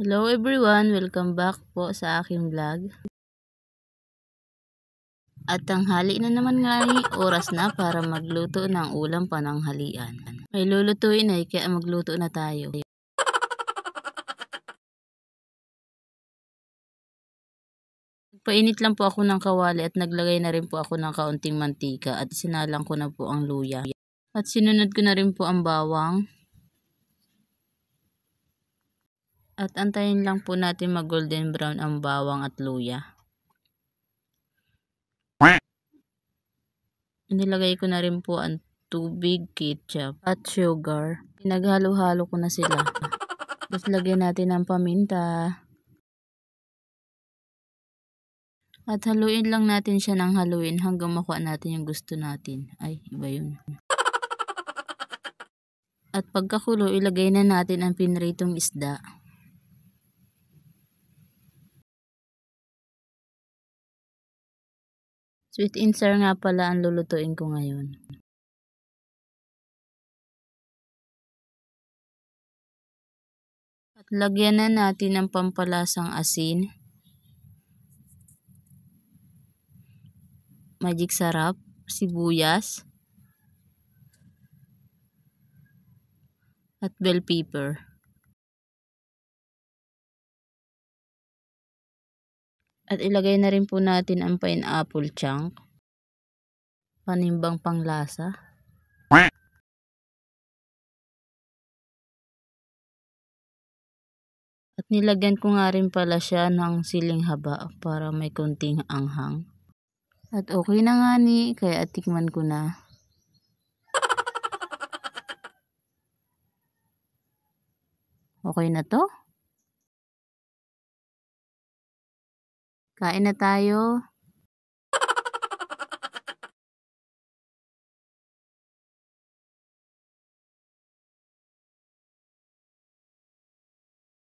Hello everyone! Welcome back po sa aking vlog. At tanghali na naman nga oras na para magluto ng ulam pananghalian. May lulutuin ay kaya magluto na tayo. Painit lang po ako ng kawali at naglagay na rin po ako ng kaunting mantika at sinalang ko na po ang luya. At sinunod ko na rin po ang bawang. At antayin lang po natin mag golden brown ang bawang at luya. Nilagay ko na rin po ang tubig, ketchup at sugar. Pinaghalo-halo ko na sila. Tapos lagyan natin ng paminta. At haluin lang natin siya ng haluin hanggang makuha natin yung gusto natin. Ay, iba yun. At pagkakulo, ilagay na natin ang pinritong isda. Sweet and sour nga pala ang lulutuin ko ngayon. At lagyan na natin ng pampalasang asin, magic sarap, sibuyas, at bell pepper. At ilagay na rin po natin ang pineapple chunk, panimbang panglasa. At nilagyan ko nga rin pala siya ng siling haba para may konting anghang. At okay na nga ni, kaya tikman ko na. Okay na to? Kain na tayo.